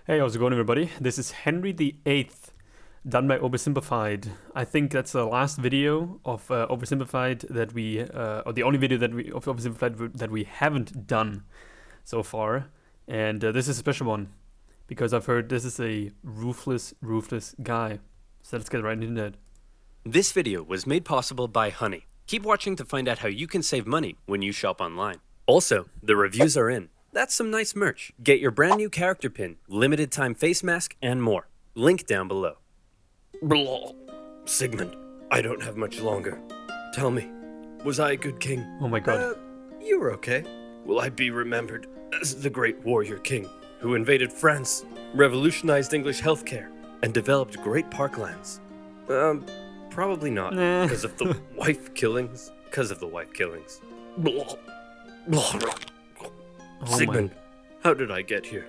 Hey, how's it going, everybody? This is Henry VIII, done by OverSimplified. I think that's the last video of OverSimplified that we, or the only video that we of OverSimplified that we haven't done so far. And this is a special one because I've heard this is a ruthless guy. So let's get right into that. This video was made possible by Honey. Keep watching to find out how you can save money when you shop online. Also, the reviews are in. That's some nice merch. Get your brand new character pin, limited time face mask, and more. Link down below. Blah. Sigmund, I don't have much longer. Tell me, was I a good king? Oh my god. You were okay. Will I be remembered as the great warrior king who invaded France, revolutionized English healthcare, and developed great parklands? Probably not. Nah. Because of the wife killings. Blah. Blah. Oh Sigmund, how did I get here?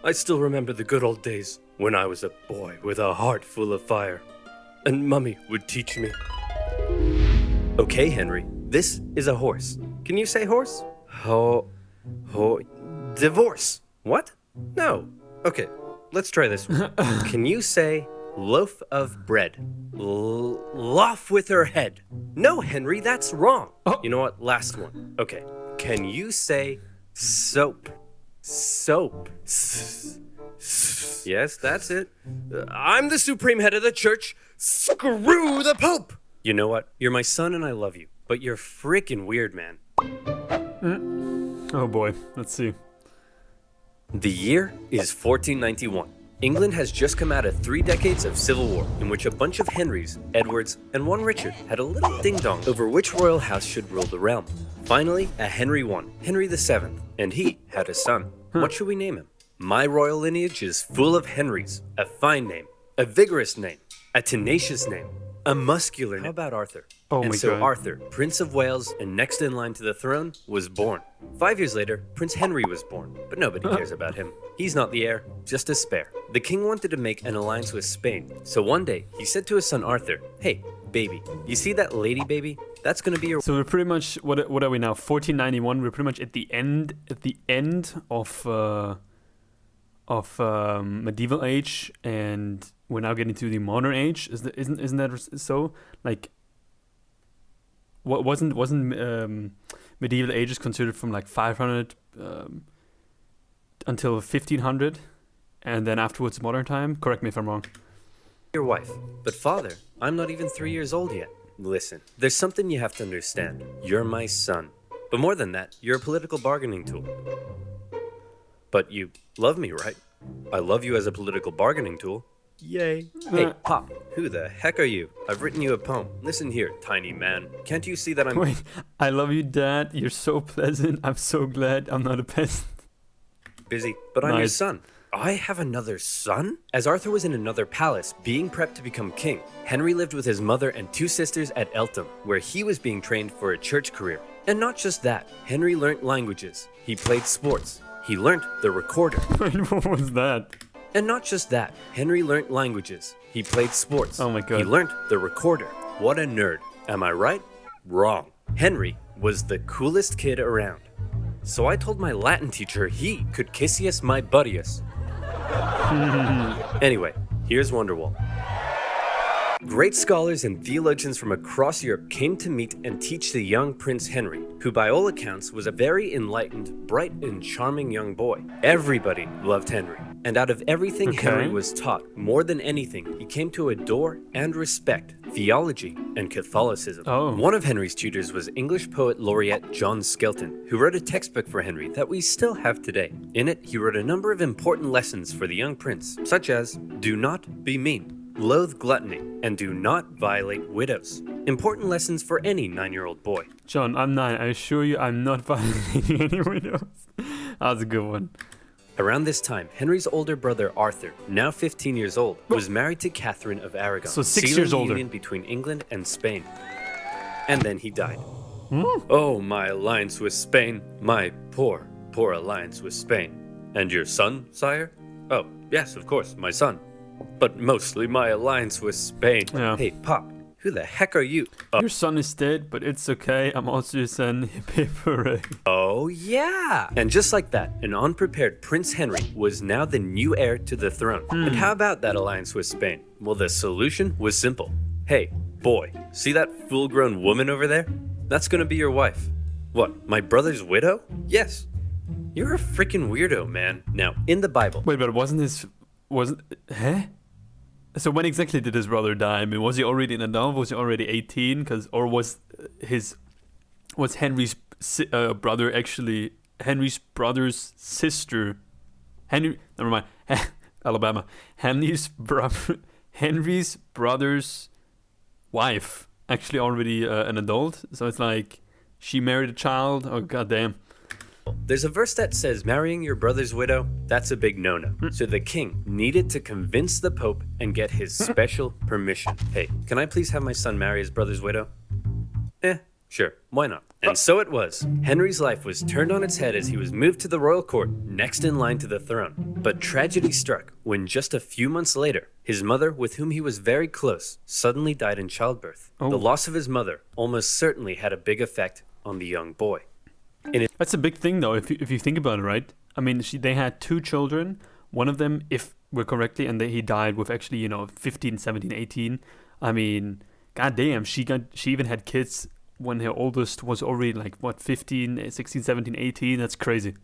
I still remember the good old days when I was a boy with a heart full of fire, and Mummy would teach me. Okay, Henry, this is a horse. Can you say horse? Divorce. What? No. Okay, let's try this one. Can you say loaf of bread? Loaf with her head. No, Henry, that's wrong. Oh. You know what? Last one. Okay. Can you say soap? Yes, that's it. I'm the supreme head of the church. Screw the Pope! You know what? You're my son and I love you, but you're freaking weird, man. Oh boy, let's see. The year is 1491. England has just come out of 3 decades of civil war in which a bunch of Henrys, Edwards, and one Richard had a little ding-dong over which royal house should rule the realm. Finally, a Henry won, Henry VII, and he had a son. What should we name him? My royal lineage is full of Henrys. A fine name, a vigorous name, a tenacious name, a muscular name. How about Arthur? Oh and my so god. Arthur, Prince of Wales and next in line to the throne, was born. 5 years later, Prince Henry was born, but nobody cares about him. He's not the heir, just a spare. The king wanted to make an alliance with Spain, so one day he said to his son Arthur, "Hey, baby, you see that lady baby? That's gonna be your..." So we're pretty much, what are we now? 1491. We're pretty much at the end of medieval age, and we're now getting to the modern age. Isn't that so? Like, what wasn't medieval ages considered from like 500 until 1500, and then afterwards modern time? Correct me if I'm wrong. Your wife. But father, I'm not even 3 years old yet. Listen, there's something you have to understand. You're my son. But more than that, you're a political bargaining tool. But you love me, right? I love you as a political bargaining tool. Yay. Hey, Pop, who the heck are you? I've written you a poem. Listen here, tiny man. Can't you see that I'm... Wait, I love you, Dad. You're so pleasant. I'm so glad I'm not a peasant. busy, but I'm your Nice. son. I have another son? As Arthur was in another palace, being prepped to become king, Henry lived with his mother and 2 sisters at Eltham, where he was being trained for a church career. And not just that, Henry learnt languages. He played sports. He learnt the recorder. Wait, what was that? And not just that, Henry learnt languages. He played sports. Oh my god. He learnt the recorder. What a nerd. Am I right? Wrong. Henry was the coolest kid around. So I told my Latin teacher he could kissius my buddius. Anyway, here's Wonderwall. Great scholars and theologians from across Europe came to meet and teach the young Prince Henry, who by all accounts was a very enlightened, bright and charming young boy. Everybody loved Henry, and out of everything Henry was taught, more than anything, he came to adore and respect theology and Catholicism. Oh. One of Henry's tutors was English poet laureate John Skelton, who wrote a textbook for Henry that we still have today. In it, he wrote a number of important lessons for the young prince, such as, do not be mean, loathe gluttony, and do not violate widows. Important lessons for any 9-year-old boy. John, I'm 9. I assure you I'm not violating any windows. That was a good one. Around this time, Henry's older brother Arthur, now 15 years old, was married to Catherine of Aragon, So 6 sealing years the older. union between England and Spain. And then he died. Oh, my alliance with Spain, my poor alliance with Spain. And your son, sire? Oh, yes, of course, my son. But mostly my alliance with Spain. Yeah. Hey, Pop, who the heck are you? Your son is dead, but it's okay. I'm also your son. Hip hip hooray. Oh, Oh yeah! And just like that, an unprepared Prince Henry was now the new heir to the throne. And how about that alliance with Spain? Well, the solution was simple. Hey, boy, see that full-grown woman over there? That's gonna be your wife. What, my brother's widow? Yes. You're a freaking weirdo, man. Now, in the Bible... Wait, but huh? So when exactly did his brother die? I mean, was he already an adult? Was he already 18? Was Henry's brother actually Henry's brother's sister? Never mind. Alabama. Henry's brother's wife actually already an adult? So it's like she married a child? Oh, goddamn. There's a verse that says marrying your brother's widow, that's a big no-no. So the king needed to convince the Pope and get his special permission. Hey, can I please have my son marry his brother's widow? Sure, why not? And so it was. Henry's life was turned on its head as he was moved to the royal court, next in line to the throne. But tragedy struck when just a few months later, his mother, with whom he was very close, suddenly died in childbirth. Oh. The loss of his mother almost certainly had a big effect on the young boy. That's a big thing, though, if you think about it, right? I mean, they had 2 children. One of them, if we're correctly, and he died with actually, 15, 17, 18. I mean, goddamn, she even had kids when her oldest was already, 15, 16, 17, 18. That's crazy.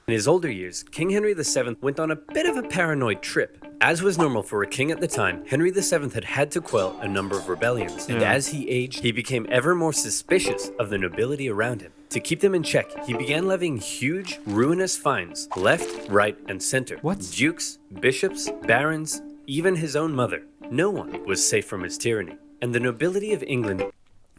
In his older years, King Henry VII went on a bit of a paranoid trip. As was normal for a king at the time, Henry VII had to quell a number of rebellions, and as he aged, he became ever more suspicious of the nobility around him. To keep them in check, he began levying huge, ruinous fines, left, right, and center. What? Dukes, bishops, barons, even his own mother. No one was safe from his tyranny. And the nobility of England...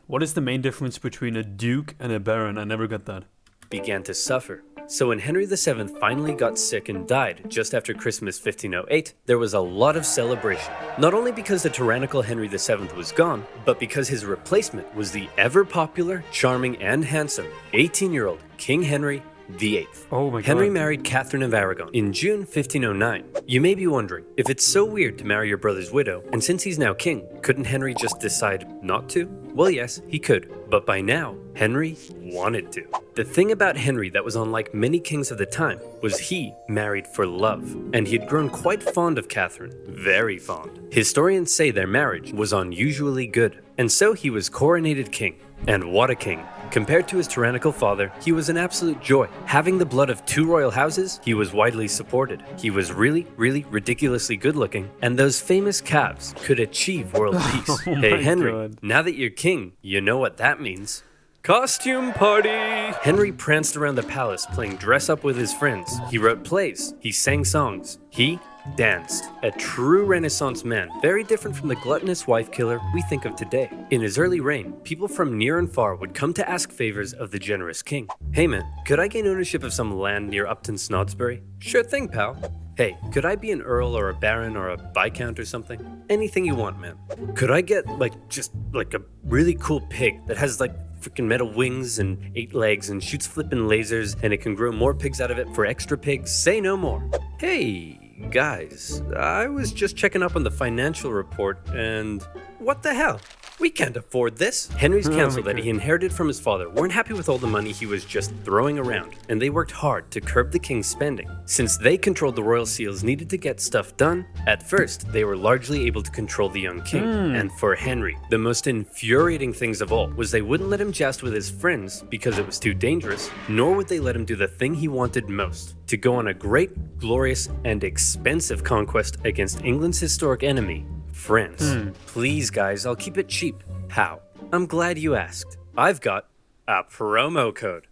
What is the main difference between a duke and a baron? I never got that. ...began to suffer. So when Henry VII finally got sick and died just after Christmas 1508, there was a lot of celebration. Not only because the tyrannical Henry VII was gone, but because his replacement was the ever-popular, charming, and handsome 18-year-old King Henry VIII. Oh my God. Henry married Catherine of Aragon in June 1509. You may be wondering, if it's so weird to marry your brother's widow, and since he's now king, couldn't Henry just decide not to? Well, yes, he could, but by now, Henry wanted to. The thing about Henry that was unlike many kings of the time was he married for love, and he had grown quite fond of Catherine, very fond. Historians say their marriage was unusually good, and so he was coronated king. And what a king. Compared to his tyrannical father, he was an absolute joy. Having the blood of 2 royal houses, he was widely supported. He was really, really ridiculously good looking, and those famous calves could achieve world peace. Oh Hey Henry, God. now that you're king, you know what that means. Costume party! Henry pranced around the palace playing dress up with his friends. He wrote plays. He sang songs. He danced. A true Renaissance man, very different from the gluttonous wife killer we think of today. In his early reign, people from near and far would come to ask favors of the generous king. Hey man, could I gain ownership of some land near Upton Snodsbury? Sure thing, pal. Hey, could I be an earl or a baron or a viscount or something? Anything you want, man. Could I get, just a really cool pig that has, freaking metal wings and 8 legs and shoots flippin' lasers and it can grow more pigs out of it for extra pigs? Say no more. Hey, guys, I was just checking up on the financial report and what the hell? We can't afford this. Henry's council that he inherited from his father weren't happy with all the money he was just throwing around, and they worked hard to curb the king's spending. Since they controlled the royal seals needed to get stuff done, at first they were largely able to control the young king. And for Henry, the most infuriating things of all was they wouldn't let him joust with his friends because it was too dangerous, nor would they let him do the thing he wanted most, to go on a great, glorious, and expensive conquest against England's historic enemy, France. Please guys, I'll keep it cheap. How? I'm glad you asked. I've got a promo code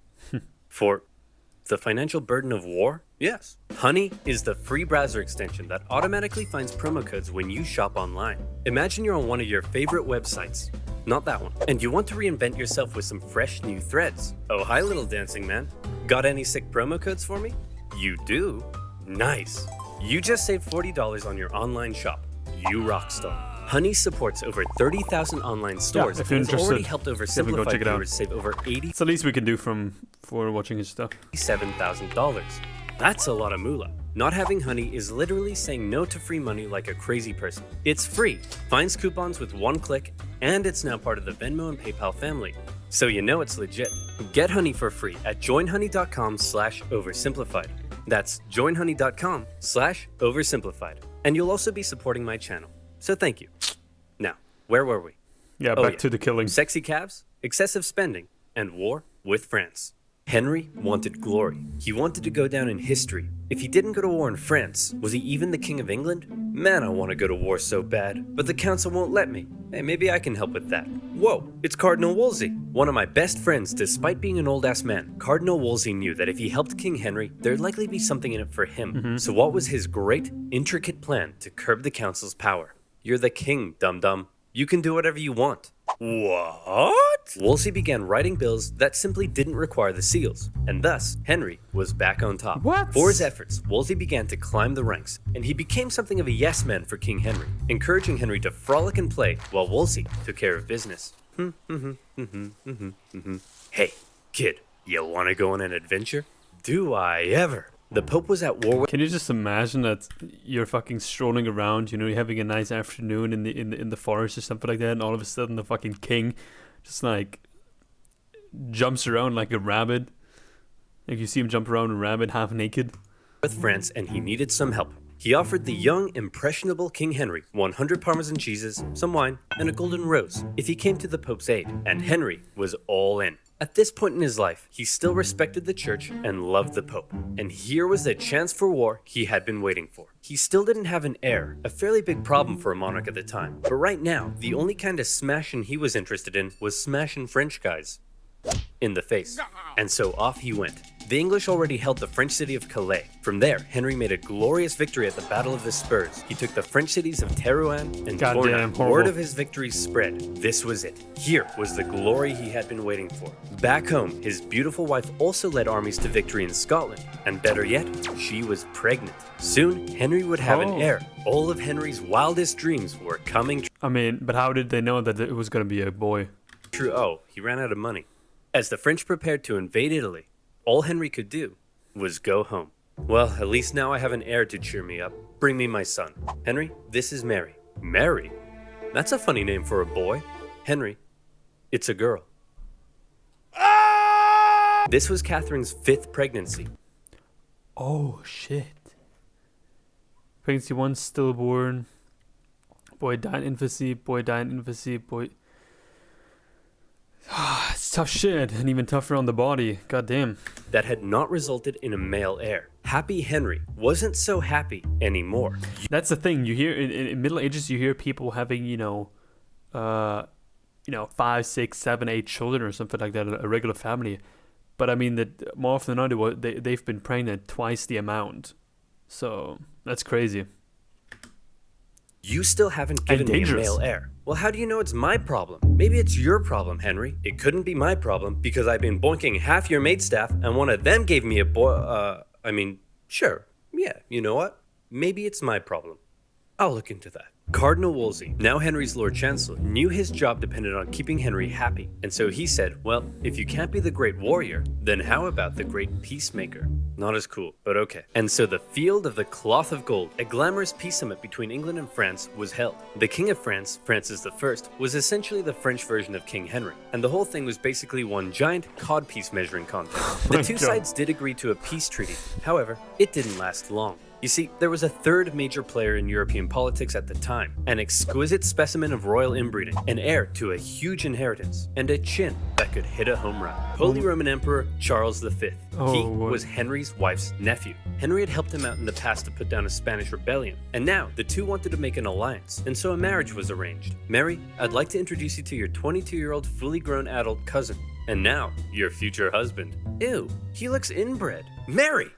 for the financial burden of war. Yes. Honey is the free browser extension that automatically finds promo codes when you shop online. Imagine you're on one of your favorite websites. Not that one. And you want to reinvent yourself with some fresh new threads. Oh, hi little dancing man. Got any sick promo codes for me? You do? Nice. You just saved $40 on your online shop. You rockstar. Honey supports over 30,000 online stores if you're and has interested, already helped definitely go check OverSimplified it out. viewers save over It's the least we can do for watching his stuff. $87,000. That's a lot of moolah. Not having Honey is literally saying no to free money like a crazy person. It's free, finds coupons with one click, and it's now part of the Venmo and PayPal family. So you know it's legit. Get honey for free at joinhoney.com/oversimplified. That's joinhoney.com/oversimplified. And you'll also be supporting my channel. So thank you. Now, where were we? Yeah, back to the killing. Sexy calves, excessive spending, and war with France. Henry wanted glory. He wanted to go down in history. If he didn't go to war in France, was he even the King of England? Man, I want to go to war so bad, but the council won't let me. Hey, maybe I can help with that. Whoa, it's Cardinal Wolsey, one of my best friends. Despite being an old-ass man, Cardinal Wolsey knew that if he helped King Henry, there'd likely be something in it for him. So what was his great, intricate plan to curb the council's power? You're the king, dum-dum. You can do whatever you want. What? Wolsey began writing bills that simply didn't require the seals, and thus Henry was back on top. What? For his efforts, Wolsey began to climb the ranks, and he became something of a yes man for King Henry, encouraging Henry to frolic and play while Wolsey took care of business. Hey, kid, you want to go on an adventure? Do I ever? The Pope was at war with... Can you just imagine that you're fucking strolling around, you know, you're having a nice afternoon in the forest or something like that, and all of a sudden the fucking king just like jumps around like a rabbit. Like you see him jump around a rabbit half naked. With France, and he needed some help. He offered the young, impressionable King Henry 100 Parmesan cheeses, some wine, and a golden rose if he came to the Pope's aid, and Henry was all in. At this point in his life, he still respected the church and loved the Pope. And here was the chance for war he had been waiting for. He still didn't have an heir, a fairly big problem for a monarch at the time. But right now, the only kind of smashing he was interested in was smashing French guys in the face. And so off he went. The English already held the French city of Calais. From there, Henry made a glorious victory at the Battle of the Spurs. He took the French cities of Terouanne and Tournai. Word of his victories spread. This was it. Here was the glory he had been waiting for. Back home, his beautiful wife also led armies to victory in Scotland. And better yet, she was pregnant. Soon, Henry would have an heir. All of Henry's wildest dreams were coming true. I mean, but how did they know that it was going to be a boy? True. Oh, he ran out of money. As the French prepared to invade Italy, all Henry could do was go home. Well, at least now I have an heir to cheer me up. Bring me my son. Henry, this is Mary. Mary? That's a funny name for a boy. Henry, it's a girl. This was Catherine's 5th pregnancy. Oh, shit. Pregnancy 1, stillborn. Boy died in infancy. Boy died in infancy. Boy... It's tough shit, and even tougher on the body. God damn. That had not resulted in a male heir. Happy Henry wasn't so happy anymore. That's the thing. You hear in Middle Ages, you hear people having, 5, 6, 7, 8 children or something like that, a regular family. But I mean that more often than not, they've been pregnant twice the amount. So that's crazy. You still haven't given me a male heir. Well, how do you know it's my problem? Maybe it's your problem, Henry. It couldn't be my problem because I've been boinking half your maidstaff and one of them gave me a boy. Sure. Yeah, you know what? Maybe it's my problem. I'll look into that. Cardinal Wolsey, now Henry's Lord Chancellor, knew his job depended on keeping Henry happy. And so he said, well, if you can't be the great warrior, then how about the great peacemaker? Not as cool, but okay. And so the Field of the Cloth of Gold, a glamorous peace summit between England and France, was held. The King of France, Francis I, was essentially the French version of King Henry. And the whole thing was basically one giant codpiece measuring contest. The two sides did agree to a peace treaty. However, it didn't last long. You see, there was a third major player in European politics at the time, an exquisite specimen of royal inbreeding, an heir to a huge inheritance, and a chin that could hit a home run. Holy Roman Emperor Charles V. He was Henry's wife's nephew. Henry had helped him out in the past to put down a Spanish rebellion, and now the two wanted to make an alliance, and so a marriage was arranged. Mary, I'd like to introduce you to your 22-year-old fully grown adult cousin, and now your future husband. Ew, he looks inbred. Mary!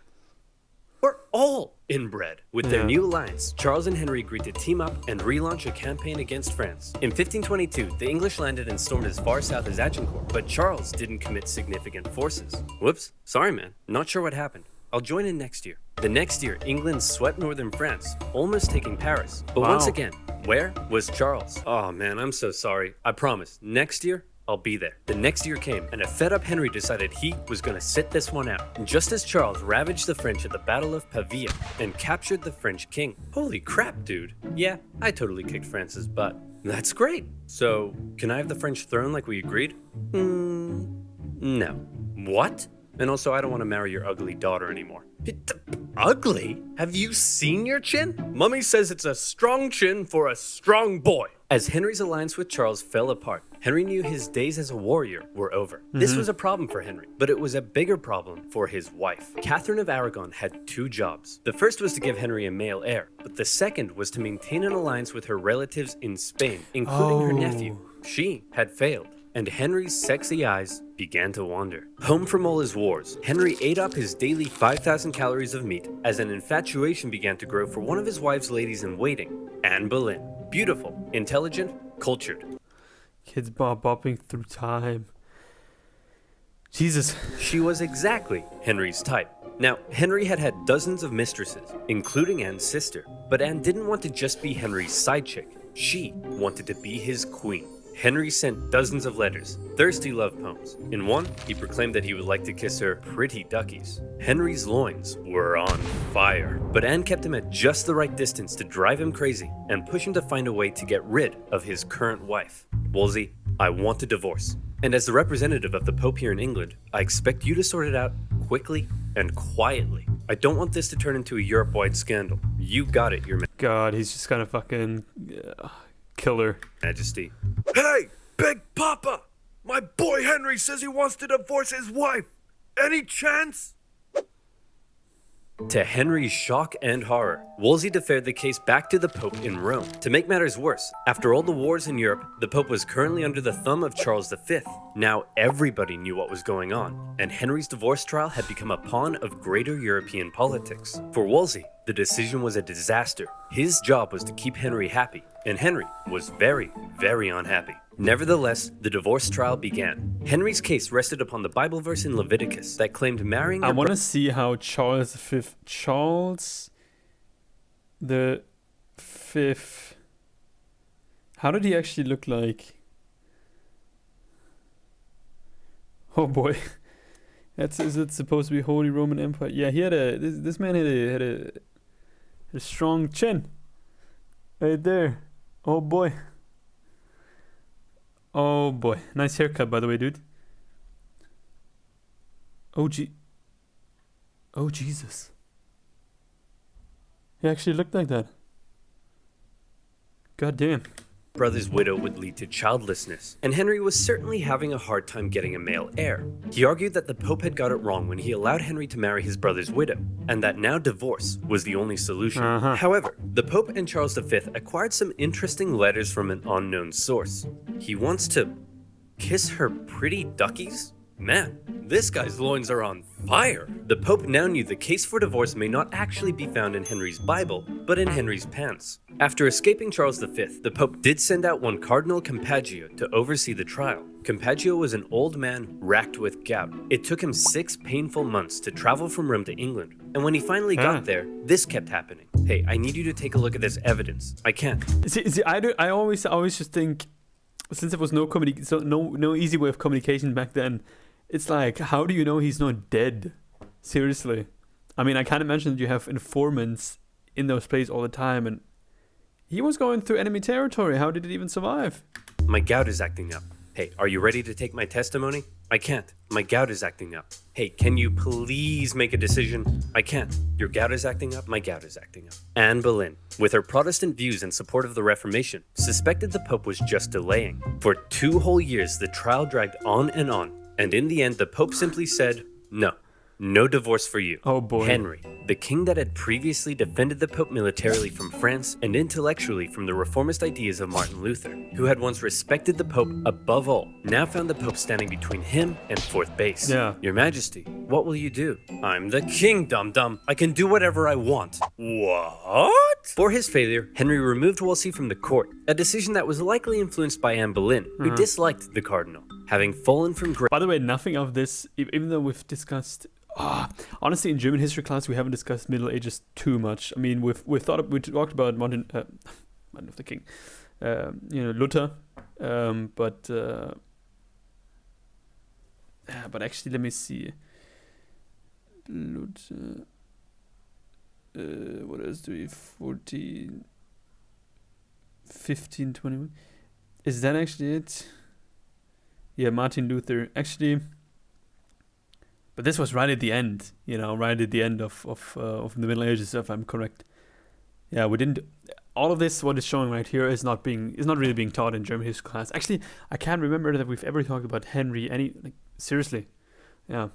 We're all inbred. With their new alliance, Charles and Henry agreed to team up and relaunch a campaign against France. In 1522, the English landed and stormed as far south as Agincourt, but Charles didn't commit significant forces. Whoops, sorry man, not sure what happened. I'll join in next year. The next year, England swept northern France, almost taking Paris. But once again, where was Charles? Oh man, I'm so sorry. I promise, next year, I'll be there. The next year came, and a fed-up Henry decided he was gonna sit this one out. And just as Charles ravaged the French at the Battle of Pavia and captured the French king. Holy crap, dude. Yeah, I totally kicked France's butt. That's great. So, can I have the French throne like we agreed? No. What? And also, I don't want to marry your ugly daughter anymore. Ugly? Have you seen your chin? Mummy says it's a strong chin for a strong boy. As Henry's alliance with Charles fell apart, Henry knew his days as a warrior were over. This was a problem for Henry, but it was a bigger problem for his wife. Catherine of Aragon had two jobs. The first was to give Henry a male heir, but the second was to maintain an alliance with her relatives in Spain, including her nephew. She had failed, and Henry's sexy eyes began to wander. Home from all his wars, Henry ate up his daily 5,000 calories of meat as an infatuation began to grow for one of his wife's ladies-in-waiting, Anne Boleyn. Beautiful, intelligent, cultured. Kids bopping through time. Jesus. She was exactly Henry's type. Now, Henry had had dozens of mistresses, including Anne's sister, but Anne didn't want to just be Henry's side chick. She wanted to be his queen. Henry sent dozens of letters, thirsty love poems. In one, he proclaimed that he would like to kiss her pretty duckies. Henry's loins were on fire, but Anne kept him at just the right distance to drive him crazy and push him to find a way to get rid of his current wife. Wolsey, I want a divorce. And as the representative of the Pope here in England, I expect you to sort it out quickly and quietly. I don't want this to turn into a Europe-wide scandal. You got it, Your God, he's just kind of fucking killer. Majesty. Hey, Big Papa! My boy Henry says he wants to divorce his wife. Any chance? To Henry's shock and horror, Wolsey deferred the case back to the Pope in Rome. To make matters worse, after all the wars in Europe, the Pope was currently under the thumb of Charles V. Now everybody knew what was going on, and Henry's divorce trial had become a pawn of greater European politics. For Wolsey, the decision was a disaster. His job was to keep Henry happy, and Henry was very, very unhappy. Nevertheless, the divorce trial began. Henry's case rested upon the Bible verse in Leviticus that claimed marrying I want to see how Charles the Fifth, how did he actually look like? Oh boy. Is it supposed to be Holy Roman Empire? Yeah, he had this man had a strong chin. Right there. Oh boy. Oh boy. Nice haircut, by the way, dude. Oh Jesus. He actually looked like that. God damn. Brother's widow would lead to childlessness, and Henry was certainly having a hard time getting a male heir. He argued that the Pope had got it wrong when he allowed Henry to marry his brother's widow, and that now divorce was the only solution. However, the Pope and Charles V acquired some interesting letters from an unknown source. He wants to kiss her pretty duckies? Man, this guy's loins are on fire. The Pope now knew the case for divorce may not actually be found in Henry's Bible, but in Henry's pants. After escaping Charles V, the Pope did send out one Cardinal Campeggio to oversee the trial. Campeggio was an old man racked with gout. It took him 6 painful months to travel from Rome to England, and when he finally got there, this kept happening. Hey, I need you to take a look at this evidence. I can't. See, I always just think, since there was no easy way of communication back then, it's like, how do you know he's not dead? Seriously. I mean, I can't imagine that you have informants in those places all the time, and he was going through enemy territory. How did it even survive? My gout is acting up. Hey, are you ready to take my testimony? I can't. My gout is acting up. Hey, can you please make a decision? I can't. Your gout is acting up. My gout is acting up. Anne Boleyn, with her Protestant views in support of the Reformation, suspected the Pope was just delaying. For 2 whole years, the trial dragged on, and in the end, the Pope simply said, no divorce for you. Oh boy. Henry, the king that had previously defended the Pope militarily from France and intellectually from the reformist ideas of Martin Luther, who had once respected the Pope above all, now found the Pope standing between him and fourth base. Yeah. Your Majesty, what will you do? I'm the king, dum-dum. I can do whatever I want. What? For his failure, Henry removed Wolsey from the court, a decision that was likely influenced by Anne Boleyn, who disliked the cardinal. Having fallen from grace. By the way, nothing of this, even though we've discussed... honestly, in German history class, we haven't discussed Middle Ages too much. I mean, we talked about Martin Luther King, Luther, but actually, let me see. Luther, what else do we? 14, 1521. Is that actually it? Yeah, Martin Luther. Actually, but this was right at the end, right at the end of the Middle Ages, if I'm correct. Yeah, we didn't. All of this, what is showing right here, is not really being taught in German history class. Actually, I can't remember that we've ever talked about Henry. Seriously, yeah.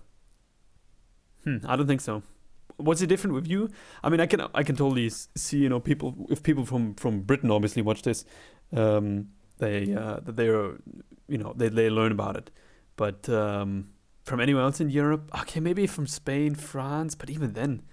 I don't think so. Was it different with you? I mean, I can totally see, people from Britain obviously watch this, they learn about it, but from anywhere else in Europe, okay, maybe from Spain, France, but even then,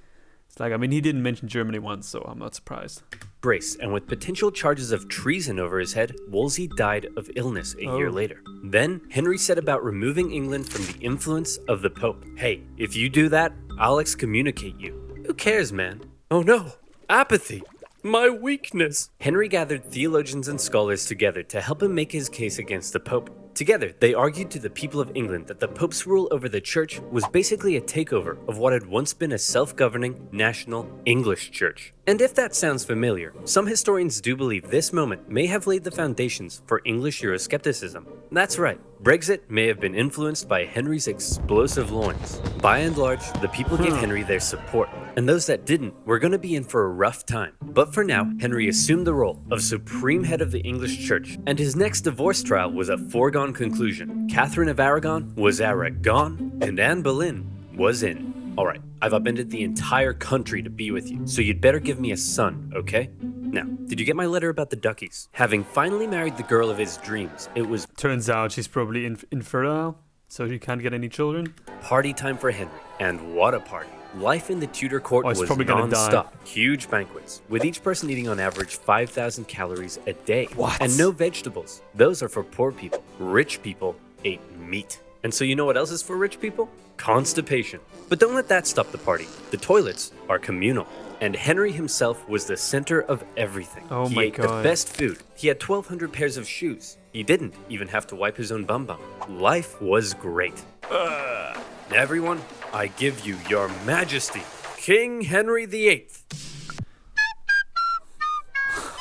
it's like, I mean, he didn't mention Germany once, so I'm not surprised. Brace, and with potential charges of treason over his head, Wolsey died of illness a year later. Then, Henry set about removing England from the influence of the Pope. Hey, if you do that, I'll excommunicate you. Who cares, man? Oh no, apathy. My weakness. Henry gathered theologians and scholars together to help him make his case against the Pope. Together, they argued to the people of England that the Pope's rule over the church was basically a takeover of what had once been a self-governing, national English church. And if that sounds familiar, some historians do believe this moment may have laid the foundations for English Euroscepticism. That's right, Brexit may have been influenced by Henry's explosive loins. By and large, the people gave Henry their support, and those that didn't were going to be in for a rough time. But for now, Henry assumed the role of supreme head of the English church, and his next divorce trial was a foregone conclusion. Catherine of Aragon was Aragon, and Anne Boleyn was in. Alright, I've upended the entire country to be with you, so you'd better give me a son, okay? Now, did you get my letter about the duckies? Having finally married the girl of his dreams, it was... Turns out she's probably infertile, so she can't get any children. Party time for Henry, and what a party. Life in the Tudor court was non-stop. Huge banquets, with each person eating on average 5,000 calories a day. What? And no vegetables. Those are for poor people. Rich people ate meat. And so you know what else is for rich people? Constipation. But don't let that stop the party. The toilets are communal. And Henry himself was the center of everything. Oh he my ate God. the best food. He had 1,200 pairs of shoes. He didn't even have to wipe his own bum-bum. Life was great. Everyone, I give you your majesty, King Henry VIII.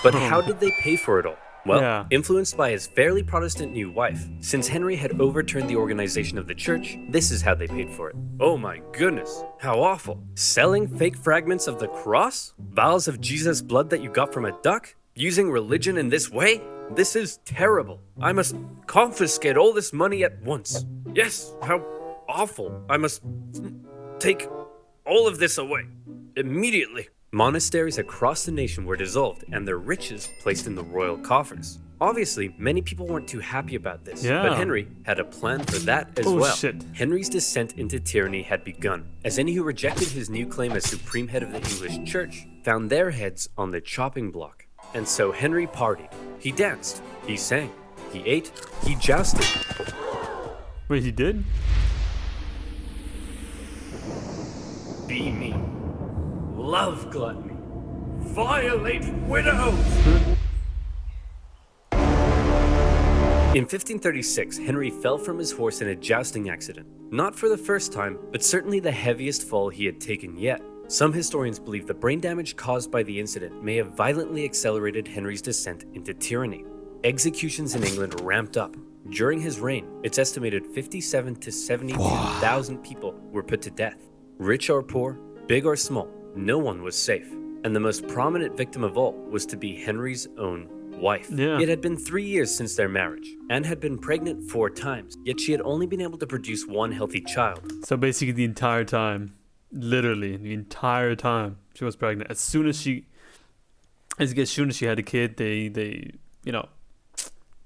But how did they pay for it all? Well, influenced by his fairly Protestant new wife, since Henry had overturned the organization of the church, this is how they paid for it. Oh my goodness, how awful. Selling fake fragments of the cross? Vials of Jesus' blood that you got from a duck? Using religion in this way? This is terrible. I must confiscate all this money at once. Yes, how awful. I must take all of this away immediately. Monasteries across the nation were dissolved and their riches placed in the royal coffers. Obviously, many people weren't too happy about this, but Henry had a plan for that as well. Shit. Henry's descent into tyranny had begun, as any who rejected his new claim as supreme head of the English church found their heads on the chopping block. And so Henry partied. He danced, he sang, he ate, he jousted. Wait, he did? Be me. Love gluttony. Violate widows. In 1536, Henry fell from his horse in a jousting accident. Not for the first time, but certainly the heaviest fall he had taken yet. Some historians believe the brain damage caused by the incident may have violently accelerated Henry's descent into tyranny. Executions in England ramped up. During his reign, it's estimated 57 to 72,000 people were put to death. Rich or poor, big or small, no one was safe. And the most prominent victim of all was to be Henry's own wife. It had been 3 years since their marriage. Anne had been pregnant 4 times, yet she had only been able to produce 1 healthy child. So basically the entire time, literally the entire time she was pregnant. As soon as she had a kid, they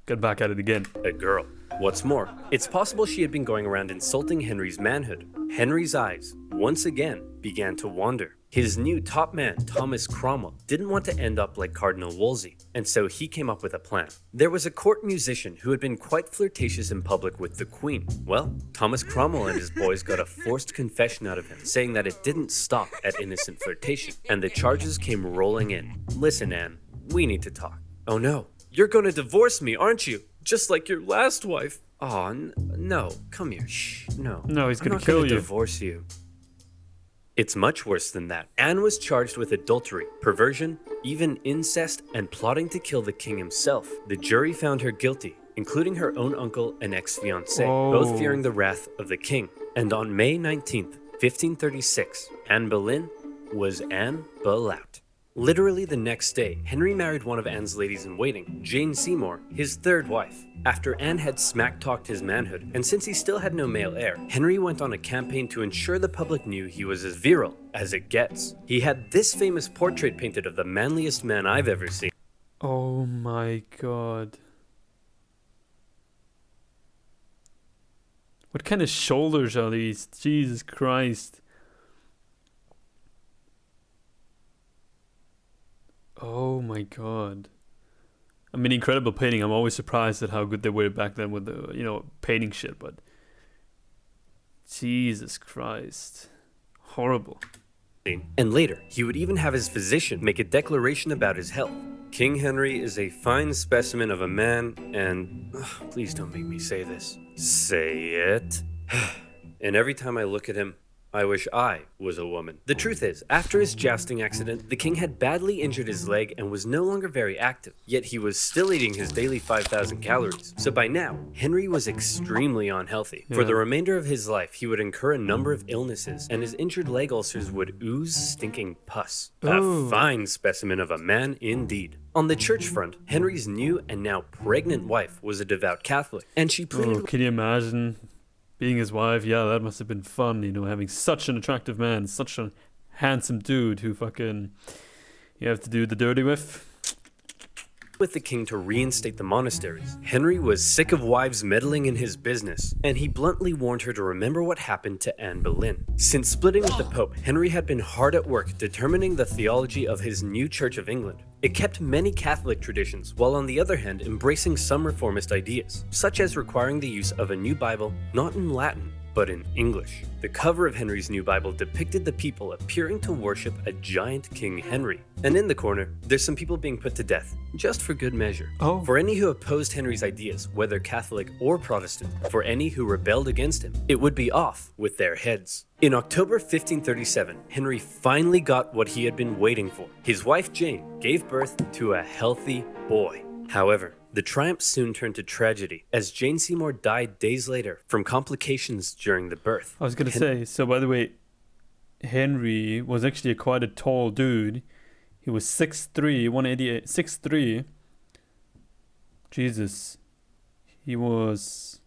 got back at it again. A girl. What's more, it's possible she had been going around insulting Henry's manhood. Henry's eyes, once again, began to wander. His new top man, Thomas Cromwell, didn't want to end up like Cardinal Wolsey, and so he came up with a plan. There was a court musician who had been quite flirtatious in public with the Queen. Well, Thomas Cromwell and his boys got a forced confession out of him, saying that it didn't stop at innocent flirtation, and the charges came rolling in. Listen, Anne, we need to talk. Oh no, you're gonna divorce me, aren't you? Just like your last wife. Aw, no, come here, shh, no. No, he's gonna kill you. I'm not gonna divorce you. It's much worse than that. Anne was charged with adultery, perversion, even incest, and plotting to kill the king himself. The jury found her guilty, including her own uncle and ex-fiancé, both fearing the wrath of the king. And on May 19th, 1536, Anne Boleyn was Anne Boleyn. Literally the next day, Henry married one of Anne's ladies-in-waiting, Jane Seymour, his third wife. After Anne had smack-talked his manhood, and since he still had no male heir, Henry went on a campaign to ensure the public knew he was as virile as it gets. He had this famous portrait painted of the manliest man I've ever seen. Oh my god. What kind of shoulders are these? Jesus Christ. Oh my god. I mean, incredible painting. I'm always surprised at how good they were back then with the, painting shit, but Jesus Christ. Horrible. And later, he would even have his physician make a declaration about his health. King Henry is a fine specimen of a man, and please don't make me say this. Say it. And every time I look at him, I wish I was a woman. The truth is, after his jousting accident, the king had badly injured his leg and was no longer very active, yet he was still eating his daily 5,000 calories. So by now, Henry was extremely unhealthy. For the remainder of his life, he would incur a number of illnesses, and his injured leg ulcers would ooze stinking pus. A fine specimen of a man indeed. On the church front, Henry's new and now pregnant wife was a devout Catholic, and she pleaded. Can you imagine? Being his wife, yeah, that must have been fun, having such an attractive man, such a handsome dude who fucking you have to do the dirty with. With the king to reinstate the monasteries. Henry was sick of wives meddling in his business, and he bluntly warned her to remember what happened to Anne Boleyn. Since splitting with the Pope, Henry had been hard at work determining the theology of his new Church of England. It kept many Catholic traditions, while on the other hand embracing some reformist ideas, such as requiring the use of a new Bible not in Latin, but in English. The cover of Henry's new Bible depicted the people appearing to worship a giant King Henry. And in the corner, there's some people being put to death, just for good measure. For any who opposed Henry's ideas, whether Catholic or Protestant, for any who rebelled against him, it would be off with their heads. In October 1537, Henry finally got what he had been waiting for. His wife Jane gave birth to a healthy boy. However, the triumph soon turned to tragedy, as Jane Seymour died days later from complications during the birth. I was going to say, so by the way, Henry was actually quite a tall dude. He was 6'3", 188, 6'3". Jesus. He was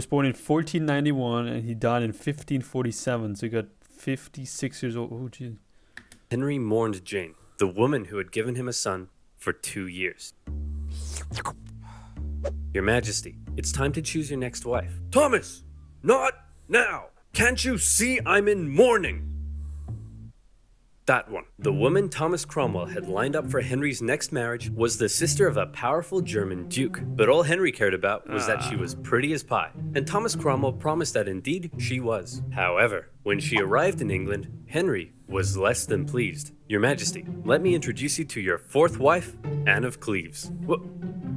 born in 1491 and he died in 1547, so he got 56 years old. Oh, jeez. Henry mourned Jane, the woman who had given him a son, for 2 years. Your Majesty, it's time to choose your next wife. Thomas! Not now! Can't you see I'm in mourning? That one. The woman Thomas Cromwell had lined up for Henry's next marriage was the sister of a powerful German duke. But all Henry cared about was that she was pretty as pie, and Thomas Cromwell promised that indeed she was. However, when she arrived in England, Henry was less than pleased. Your Majesty, let me introduce you to your fourth wife, Anne of Cleves.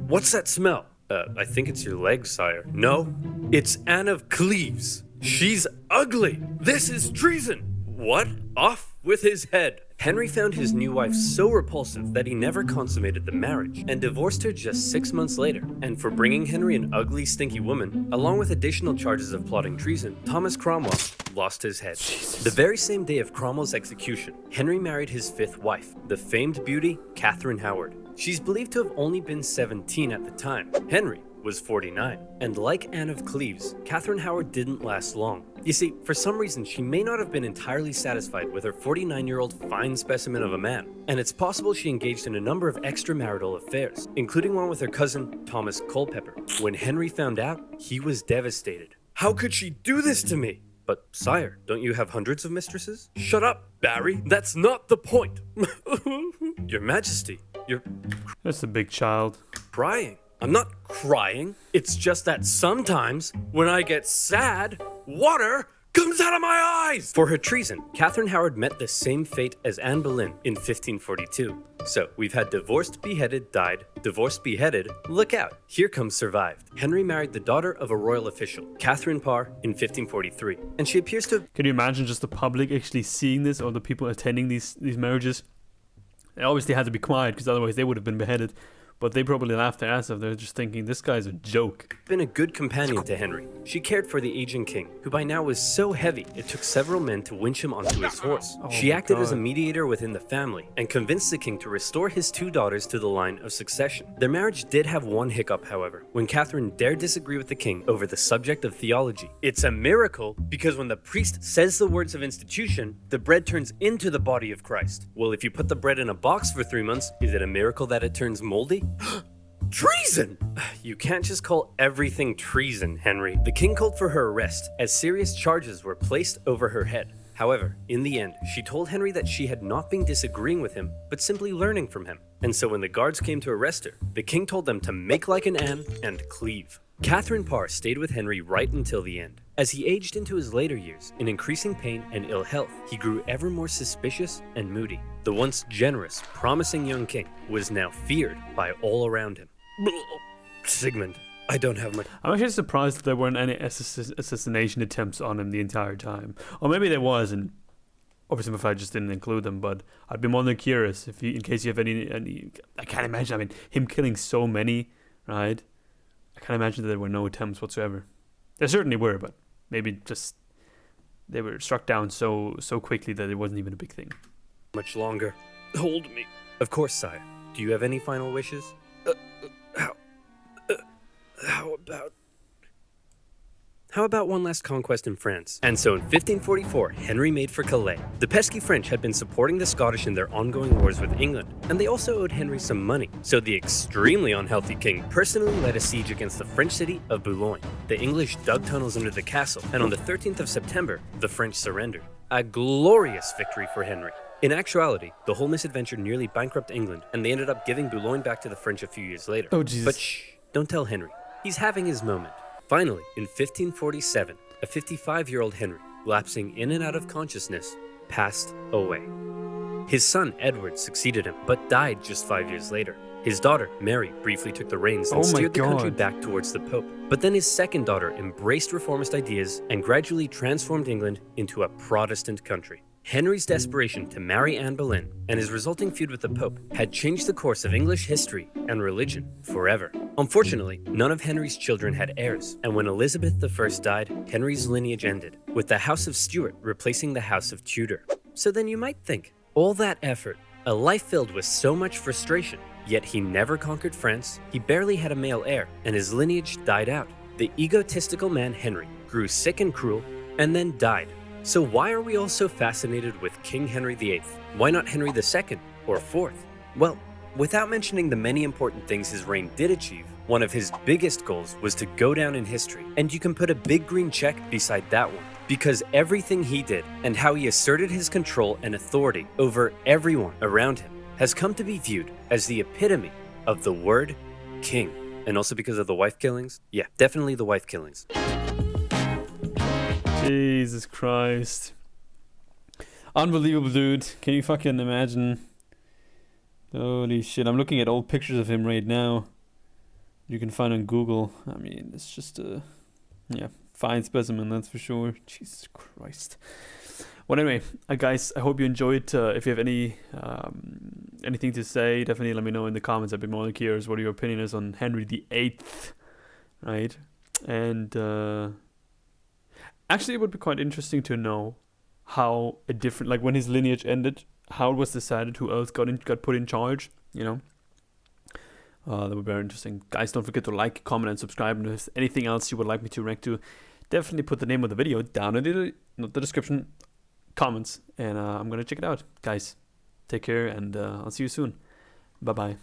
What's that smell? I think it's your legs, sire. No, it's Anne of Cleves. She's ugly. This is treason. What? Off with his head. Henry found his new wife so repulsive that he never consummated the marriage and divorced her just 6 months later. And for bringing Henry an ugly, stinky woman, along with additional charges of plotting treason, Thomas Cromwell lost his head. Jesus. The very same day of Cromwell's execution, Henry married his fifth wife, the famed beauty Catherine Howard. She's believed to have only been 17 at the time. Henry was 49. And like Anne of Cleves, Catherine Howard didn't last long. You see, for some reason, she may not have been entirely satisfied with her 49-year-old fine specimen of a man, and it's possible she engaged in a number of extramarital affairs, including one with her cousin, Thomas Culpeper. When Henry found out, he was devastated. How could she do this to me? But, sire, don't you have hundreds of mistresses? Shut up, Barry. That's not the point. Your Majesty, you're That's a big child. crying. I'm not crying. It's just that sometimes, when I get sad, water comes out of my eyes! For her treason, Catherine Howard met the same fate as Anne Boleyn in 1542. So, we've had divorced, beheaded, died, divorced, beheaded, look out, here comes survived. Henry married the daughter of a royal official, Catherine Parr, in 1543, and she appears to have... Can you imagine just the public actually seeing this, or the people attending these marriages? They obviously had to be quiet, because otherwise they would have been beheaded. But they probably laughed their ass off. They're just thinking, this guy's a joke. Been a good companion to Henry. She cared for the aging king, who by now was so heavy it took several men to winch him onto his horse. She acted as a mediator within the family and convinced the king to restore his 2 daughters to the line of succession. Their marriage did have one hiccup, however, when Catherine dared disagree with the king over the subject of theology. It's a miracle because when the priest says the words of institution, the bread turns into the body of Christ. Well, if you put the bread in a box for 3 months, is it a miracle that it turns moldy? Treason! You can't just call everything treason, Henry. The king called for her arrest, as serious charges were placed over her head. However, in the end, she told Henry that she had not been disagreeing with him, but simply learning from him. And so when the guards came to arrest her, the king told them to make like an Anne and cleave. Catherine Parr stayed with Henry right until the end. As he aged into his later years, in increasing pain and ill health, he grew ever more suspicious and moody. The once generous, promising young king was now feared by all around him. Sigmund, I don't have much... I'm actually surprised that there weren't any assassination attempts on him the entire time. Or maybe there was, and OverSimplified just didn't include them, but I'd be more than curious if you, in case you have any... I can't imagine, I mean, him killing so many, right? I can't imagine that there were no attempts whatsoever. There certainly were, but maybe just they were struck down so quickly that it wasn't even a big thing. Much longer. Hold me. Of course, sire. Do you have any final wishes? How about one last conquest in France? And so in 1544, Henry made for Calais. The pesky French had been supporting the Scottish in their ongoing wars with England, and they also owed Henry some money. So the extremely unhealthy king personally led a siege against the French city of Boulogne. The English dug tunnels under the castle, and on the 13th of September, the French surrendered. A glorious victory for Henry. In actuality, the whole misadventure nearly bankrupted England, and they ended up giving Boulogne back to the French a few years later. Oh, Jesus. But shh, don't tell Henry. He's having his moment. Finally, in 1547, a 55-year-old Henry, lapsing in and out of consciousness, passed away. His son, Edward, succeeded him, but died just 5 years later. His daughter, Mary, briefly took the reins and steered the country back towards the Pope. But then his second daughter embraced reformist ideas and gradually transformed England into a Protestant country. Henry's desperation to marry Anne Boleyn and his resulting feud with the Pope had changed the course of English history and religion forever. Unfortunately, none of Henry's children had heirs, and when Elizabeth I died, Henry's lineage ended, with the House of Stuart replacing the House of Tudor. So then you might think, all that effort, a life filled with so much frustration, yet he never conquered France, he barely had a male heir, and his lineage died out. The egotistical man Henry grew sick and cruel, and then died. So why are we all so fascinated with King Henry VIII? Why not Henry II or IV? Well, without mentioning the many important things his reign did achieve, one of his biggest goals was to go down in history, and you can put a big green check beside that one. Because everything he did, and how he asserted his control and authority over everyone around him, has come to be viewed as the epitome of the word king. And also because of the wife killings? Yeah, definitely the wife killings. Jesus Christ. Unbelievable, dude. Can you fucking imagine? Holy shit. I'm looking at old pictures of him right now. You can find on Google. I mean, it's just a... yeah, fine specimen, that's for sure. Jesus Christ. Well, anyway, guys, I hope you enjoyed. If you have anything to say, definitely let me know in the comments. I'd be more than curious what your opinion is on Henry VIII, right? And actually, it would be quite interesting to know how a different, like when his lineage ended, how it was decided, who else got put in charge, you know? That would be very interesting. Guys, don't forget to like, comment, and subscribe. And if there's anything else you would like me to react to, definitely put the name of the video down in the description, comments, and I'm going to check it out. Guys, take care, and I'll see you soon. Bye-bye.